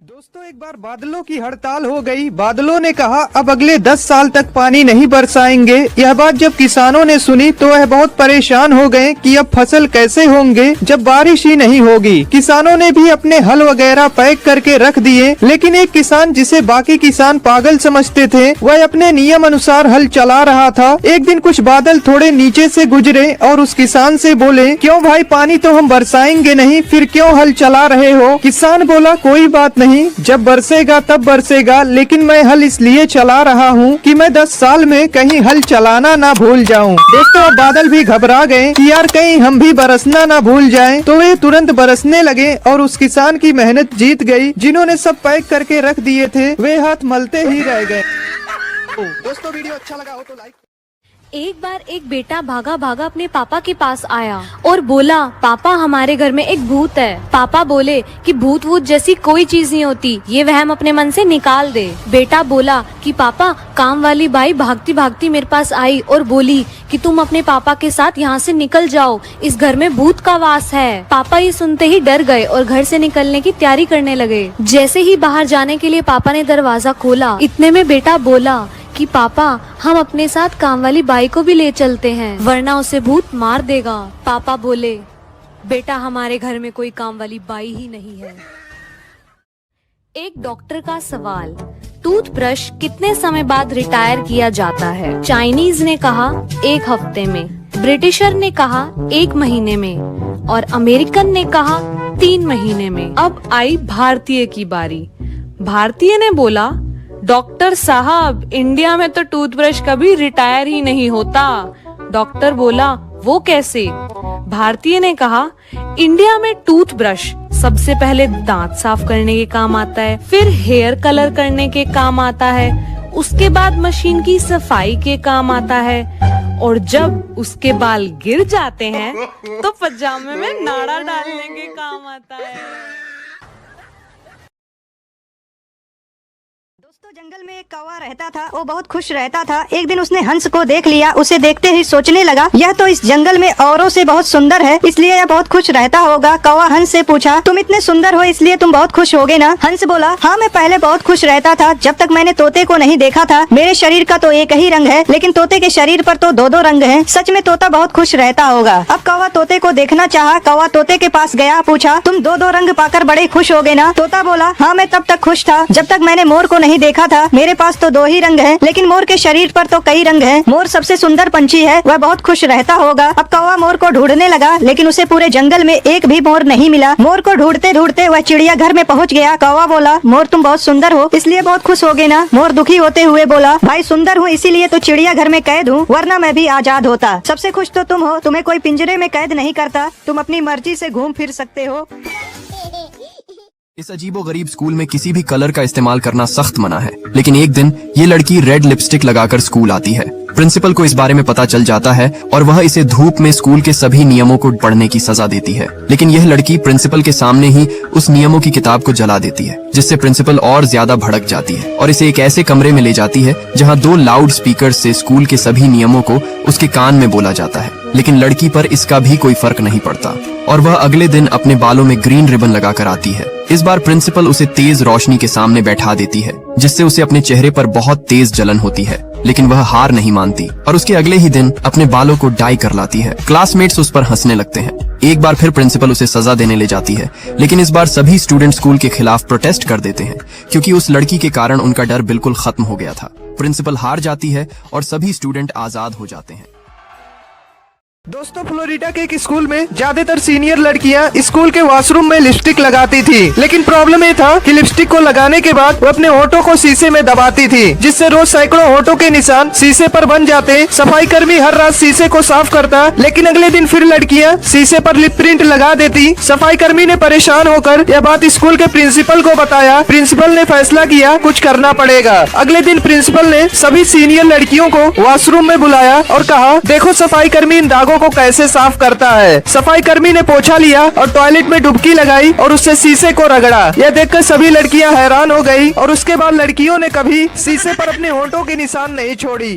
दोस्तों एक बार बादलों की हड़ताल हो गई। बादलों ने कहा अब अगले 10 साल तक पानी नहीं बरसाएंगे। यह बात जब किसानों ने सुनी तो वह बहुत परेशान हो गए कि अब फसल कैसे होंगे जब बारिश ही नहीं होगी। किसानों ने भी अपने हल वगैरह पैक करके रख दिए, लेकिन एक किसान जिसे बाकी किसान पागल समझते थे वह अपने नियम अनुसार हल चला रहा था। एक दिन कुछ बादल थोड़े नीचे से गुजरे और उस किसान से बोले, क्यों भाई, पानी तो हम बरसाएंगे नहीं, फिर क्यों हल चला रहे हो? किसान बोला, कोई बात नहीं, जब बरसेगा तब बरसेगा, लेकिन मैं हल इसलिए चला रहा हूँ कि मैं 10 साल में कहीं हल चलाना ना भूल जाऊँ। दोस्तों अब बादल भी घबरा गए कि यार कहीं हम भी बरसना ना भूल जाएं, तो वे तुरंत बरसने लगे और उस किसान की मेहनत जीत गई। जिन्होंने सब पैक करके रख दिए थे वे हाथ मलते ही रह गए। दोस्तों वीडियो अच्छा लगा हो तो लाइक। एक बार एक बेटा भागा भागा अपने पापा के पास आया और बोला, पापा हमारे घर में एक भूत है। पापा बोले कि भूत वूत जैसी कोई चीज नहीं होती, ये वहम अपने मन से निकाल दे। बेटा बोला कि पापा, काम वाली बाई भागती भागती मेरे पास आई और बोली कि तुम अपने पापा के साथ यहाँ से निकल जाओ, इस घर में भूत का वास है। पापा ये सुनते ही डर गए और घर से निकलने की तैयारी करने लगे। जैसे ही बाहर जाने के लिए पापा ने दरवाजा खोला, इतने में बेटा बोला कि पापा, हम अपने साथ काम वाली बाई को भी ले चलते हैं, वरना उसे भूत मार देगा। पापा बोले, बेटा हमारे घर में कोई काम वाली बाई ही नहीं है। एक डॉक्टर का सवाल, टूथब्रश कितने समय बाद रिटायर किया जाता है? चाइनीज ने कहा 1 हफ्ते में, ब्रिटिशर ने कहा 1 महीने में और अमेरिकन ने कहा 3 महीने में। अब आई भारतीय की बारी। भारतीय ने बोला, डॉक्टर साहब, इंडिया में तो टूथब्रश कभी रिटायर ही नहीं होता। डॉक्टर बोला, वो कैसे? भारतीय ने कहा, इंडिया में टूथब्रश सबसे पहले दांत साफ करने के काम आता है, फिर हेयर कलर करने के काम आता है, उसके बाद मशीन की सफाई के काम आता है और जब उसके बाल गिर जाते हैं तो पजामे में नाड़ा डालने के काम आता है। दोस्तों जंगल में एक कौवा रहता था, वो बहुत खुश रहता था। एक दिन उसने हंस को देख लिया। उसे देखते ही सोचने लगा, यह तो इस जंगल में औरों से बहुत सुंदर है, इसलिए यह बहुत खुश रहता होगा। कौवा हंस से पूछा, तुम इतने सुंदर हो इसलिए तुम बहुत खुश होगे ना? हंस बोला, हाँ मैं पहले बहुत खुश रहता था, जब तक मैंने तोते को नहीं देखा था। मेरे शरीर का तो एक ही रंग है, लेकिन तोते के शरीर पर तो 2-2 रंग है। सच में तोता बहुत खुश रहता होगा। अब कौवा तोते को देखना चाहा। कौवा तोते के पास गया, पूछा, तुम 2-2 रंग पाकर बड़े खुश होगे ना? तोता बोला, हाँ मैं तब तक खुश था जब तक मैंने मोर को नहीं देखा था। मेरे पास तो 2 ही रंग हैं, लेकिन मोर के शरीर पर तो कई रंग हैं। मोर सबसे सुंदर पंछी है, वह बहुत खुश रहता होगा। अब कौवा मोर को ढूंढने लगा, लेकिन उसे पूरे जंगल में एक भी मोर नहीं मिला। मोर को ढूंढते ढूंढते वह चिड़िया घर में पहुंच गया। कौवा बोला, मोर तुम बहुत सुंदर हो इसलिए बहुत खुश होगे ना? मोर दुखी होते हुए बोला, भाई सुंदर हूँ इसीलिए तो चिड़िया घर में कैद हूँ, वरना मैं भी आजाद होता। सबसे खुश तो तुम हो, तुम्हें कोई पिंजरे में कैद नहीं करता, तुम अपनी मर्जी से घूम फिर सकते हो। इस अजीबोगरीब स्कूल में किसी भी कलर का इस्तेमाल करना सख्त मना है, लेकिन एक दिन ये लड़की रेड लिपस्टिक लगाकर स्कूल आती है। प्रिंसिपल को इस बारे में पता चल जाता है और वह इसे धूप में स्कूल के सभी नियमों को पढ़ने की सजा देती है, लेकिन यह लड़की प्रिंसिपल के सामने ही उस नियमों की किताब को जला देती है, जिससे प्रिंसिपल और ज्यादा भड़क जाती है और इसे एक ऐसे कमरे में ले जाती है जहाँ 2 लाउड स्पीकर से स्कूल के सभी नियमों को उसके कान में बोला जाता है। लेकिन लड़की पर इसका भी कोई फर्क नहीं पड़ता और वह अगले दिन अपने बालों में ग्रीन रिबन लगाकर आती है। इस बार प्रिंसिपल उसे तेज रोशनी के सामने बैठा देती है, जिससे उसे अपने चेहरे पर बहुत तेज जलन होती है, लेकिन वह हार नहीं मानती और उसके अगले ही दिन अपने बालों को डाई कर लाती है। क्लासमेट्स उस पर हंसने लगते हैं। एक बार फिर प्रिंसिपल उसे सजा देने ले जाती है, लेकिन इस बार सभी स्टूडेंट स्कूल के खिलाफ प्रोटेस्ट कर देते हैं, क्योंकि उस लड़की के कारण उनका डर बिल्कुल खत्म हो गया था। प्रिंसिपल हार जाती है और सभी स्टूडेंट आजाद हो जाते हैं। दोस्तों फ्लोरिडा के एक स्कूल में ज्यादातर सीनियर लड़कियां स्कूल के वॉशरूम में लिपस्टिक लगाती थी, लेकिन प्रॉब्लम ये था कि लिपस्टिक को लगाने के बाद वो अपने होठों को शीशे में दबाती थी, जिससे रोज सैकड़ों होठों के निशान शीशे पर बन जाते। सफाई कर्मी हर रात शीशे को साफ करता, लेकिन अगले दिन फिर लड़कियां शीशे पर लिप प्रिंट लगा देती। सफाई कर्मी ने परेशान होकर यह बात स्कूल के प्रिंसिपल को बताया। प्रिंसिपल ने फैसला किया कुछ करना पड़ेगा। अगले दिन प्रिंसिपल ने सभी सीनियर लड़कियों को वॉशरूम में बुलाया और कहा, देखो सफाई कर्मी इन दागों को कैसे साफ करता है। सफाई कर्मी ने पोछा लिया और टॉयलेट में डुबकी लगाई और उससे शीशे को रगड़ा। यह देखकर सभी लड़कियां हैरान हो गई और उसके बाद लड़कियों ने कभी शीशे पर अपने होंठों के निशान नहीं छोड़ी।